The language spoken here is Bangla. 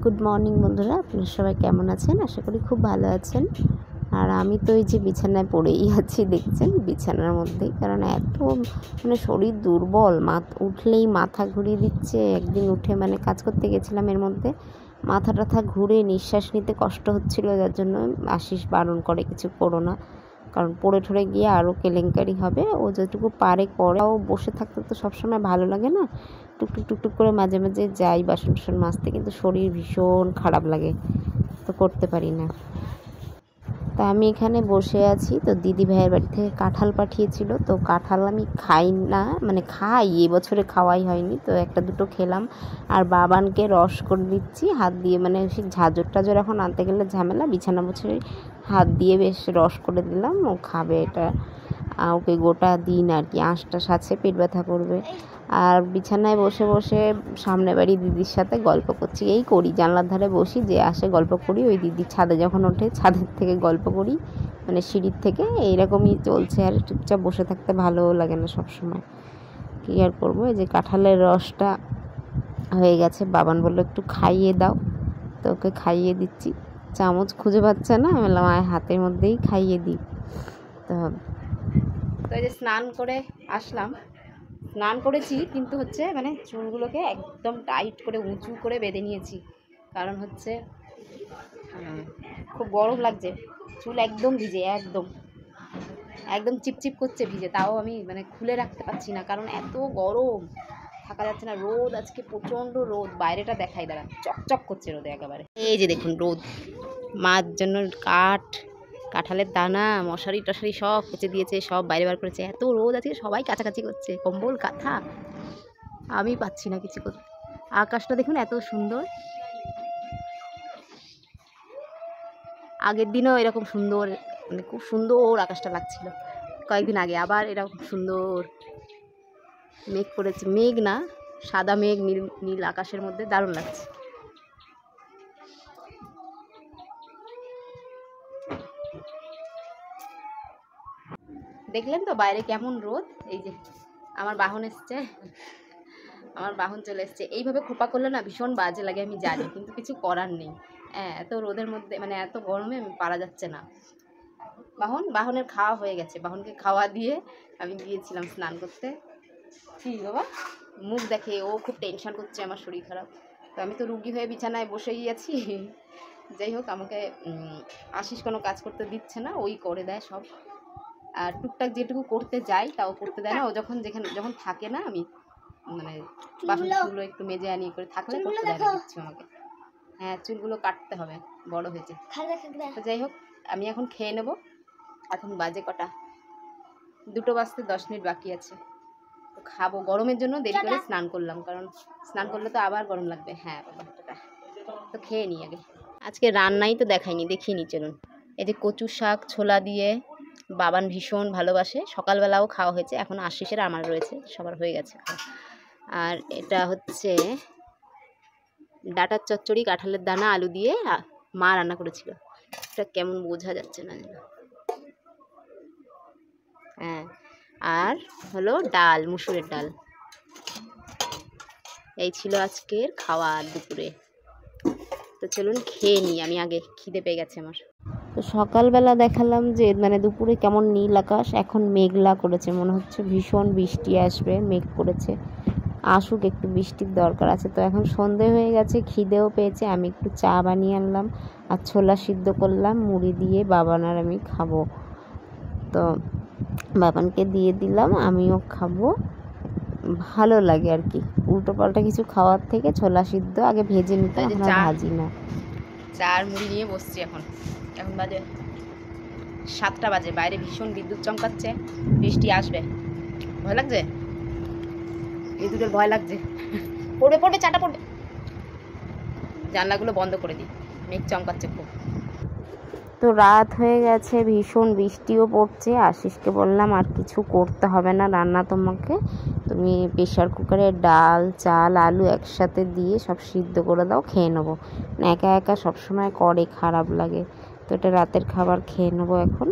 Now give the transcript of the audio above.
গুড মর্নিং বন্ধুরা, আপনারা সবাই কেমন আছেন? আশা করি খুব ভালো আছেন। আর আমি তো এই যে বিছানায় পড়েই আছি, দেখছেন, বিছানার মধ্যেই। কারণ এত শরীর দুর্বল, উঠলেই মাথা ঘুরিয়ে দিচ্ছে। একদিন উঠে কাজ করতে গেছিলাম, এর মধ্যে মাথা টাথা ঘুরে নিঃশ্বাস নিতে কষ্ট হচ্ছিল, যার জন্য আশিস বারণ করে কিছু করো না, কারণ পড়ে ঠরে গিয়ে আরও কেলেঙ্কারি হবে। ও যেটুকু পারে করে। ও বসে থাকতে তো সবসময় ভালো লাগে না, টুকটুক টুকটুক করে মাঝে মাঝে যাই বাসন টাসন মাজতে, কিন্তু শরীর ভীষণ খারাপ লাগে, তো করতে পারি না। তা আমি এখানে বসে আছি। তো দিদি ভাইয়ের বাড়ি থেকে কাঁঠাল পাঠিয়েছিল, তো কাঁঠাল আমি খাই না, খাই, এবছরে খাওয়াই হয়নি, তো একটা দুটো খেলাম। আর বাবানকে রস করে দিচ্ছি হাত দিয়ে, সেই ঝাঁঝর টাজর এখন আনতে গেলে ঝামেলা, বিছানা মুছে হাত দিয়ে বেশ রস করে দিলাম, ও খাবে এটা। ওকে গোটা দিন আর কি, আঁশটাশ আছে, পেট ব্যথা করবে। আর বিছানায় বসে বসে সামনে বাড়ি দিদির সাথে গল্প করছি, এই করি, জানলার ধারে বসি, যে আসে গল্প করি। ওই দিদি ছাদে যখন ওঠে, ছাদের থেকে গল্প করি, সিঁড়ির থেকে। এইরকমই চলছে। আর চুপচাপ বসে থাকতে ভালোও লাগে না সবসময়, কী আর করবো। এই যে কাঁঠালের রসটা হয়ে গেছে, বাবান বললো একটু খাইয়ে দাও, তো ওকে খাইয়ে দিচ্ছি। চামচ খুঁজে পাচ্ছে না, আমি বললাম আয় হাতের মধ্যেই খাইয়ে দিই। তো এই যে স্নান করে আসলাম, স্নান করেছি, কিন্তু চুলগুলোকে একদম টাইট করে উঁচু করে বেঁধে নিয়েছি, কারণ খুব গরম লাগছে, চুল একদম ভিজে, একদম একদম চিপচিপ করছে ভিজে, তাও আমি খুলে রাখতে পারছি না, কারণ এত গরম, থাকা যাচ্ছে না। রোদ আজকে প্রচণ্ড রোদ, বাইরেটা দেখাই, দাঁড়া, চকচক করছে রোদে একেবারে। এই যে দেখুন রোদ, মার জন্য কাঁঠালের দানা, মশারি টশারি সব কেচে দিয়েছে, সব বাইরে বার করেছে। এত রোদ আছে, সবাই কাছাকাছি করছে, কম্বল কাঁথা, আমি পাচ্ছি না কিছু করতে। আকাশটা দেখুন এত সুন্দর, আগের দিনও এরকম সুন্দর, খুব সুন্দর আকাশটা লাগছিল কয়েকদিন আগে, আবার এরকম সুন্দর মেঘ করেছে, মেঘ না, সাদা মেঘ, নীল নীল আকাশের মধ্যে দারুণ লাগছে। দেখলেন তো বাইরে কেমন রোদ। এই যে আমার বাহন এসছে, আমার বাহন চলে এসছে। এইভাবে খোপা করলে না ভীষণ বাজে লাগে, আমি জানি, কিন্তু কিছু করার নেই। এত রোদের মধ্যে, এত গরমে আমি পারা যাচ্ছে না। বাহনের খাওয়া হয়ে গেছে, বাহনকে খাওয়া দিয়ে আমি গিয়েছিলাম স্নান করতে। ঠিক বাবা, মুখ দেখে ও খুব টেনশন করছে, আমার শরীর খারাপ, তো আমি তো রুগী হয়ে বিছানায় বসেই আছি। যাই হোক, আমাকে আশিস কোনো কাজ করতে দিচ্ছে না, ওই করে দেয় সব। আর টুকটাক যেটুকু করতে যাই তাও করতে দেয় না। ও যখন থাকে না, আমি বাসনগুলো একটু মেজে আনি করে থাকলে করতে দেয় না কিছু আমাকে। হ্যাঁ, চুলগুলো কাটতে হবে, বড় হয়েছে। তো যাই হোক, আমি এখন খেয়ে নেব। এখন বাজে কটা, 2টো বাজতে 10 মিনিট বাকি আছে, তো খাবো। গরমের জন্য দেরি করে স্নান করলাম, কারণ স্নান করলে তো আবার গরম লাগবে। হ্যাঁ বাবা, তো খেয়ে নিই আগে। আজকে রান্নাই তো দেখাইনি, দেখিয়ে নি, চলুন। এই যে কচু শাক ছোলা দিয়ে, বাবান ভীষণ ভালোবাসে, সকালবেলাও খাওয়া হয়েছে, এখন আশিসের আমার রয়েছে, সবার হয়ে গেছে। আর এটা হচ্ছে ডাটার চচ্চড়ি, কাঁঠালের দানা, আলু দিয়ে মা রান্না করেছিল। এটা কেমন বোঝা যাচ্ছে না যেন। হ্যাঁ, আর হলো ডাল, মুসুরের ডাল। এই ছিল আজকের খাওয়া দুপুরে। তো চলুন খেয়ে নিই আমি আগে, খিদে পেয়ে গেছে আমার। তো সকালবেলা দেখালাম যে দুপুরে কেমন নীল আকাশ, এখন মেঘলা করেছে, মনে হচ্ছে ভীষণ বৃষ্টি আসবে, মেঘ করেছে, আসুক, একটু বৃষ্টির দরকার আছে। তো এখন সন্ধে হয়ে গেছে, খিদেও পেয়েছে, আমি একটু চা বানিয়ে আনলাম আর ছোলা সিদ্ধ করলাম মুড়ি দিয়ে, বাবান আর আমি খাবো। তো বাবানকে দিয়ে দিলাম, আমিও খাবো, ভালো লাগে আর কি, উল্টো পাল্টা কিছু খাওয়ার থেকে ছোলা সিদ্ধ আগে ভেজে নিতে, এখন আর ভাজি না। চা আর মুড়ি নিয়ে বসছি। এখন বাজে 7টা বাজে, বাইরে ভীষণ বিদ্যুৎ চমকাচ্ছে, বৃষ্টি আসবে, ভয় লাগছে, বিদ্যুতের ভয় লাগছে, পড়বে, চাটা পড়বে। জানলাগুলো বন্ধ করে দিই, মেঘ চমকাচ্ছে খুব। তো রাত হয়ে গেছে, ভীষণ বৃষ্টিও পড়ছে। আশিসকে বললাম আর কিছু করতে হবে না রান্না, তুমি প্রেশার কুকারে ডাল, চাল, আলু একসাথে দিয়ে সব সিদ্ধ করে দাও, খেয়ে নেবো। একা একা সবসময় করে, খারাপ লাগে, তো এটা রাতের খাবার খেয়ে নেবো এখন।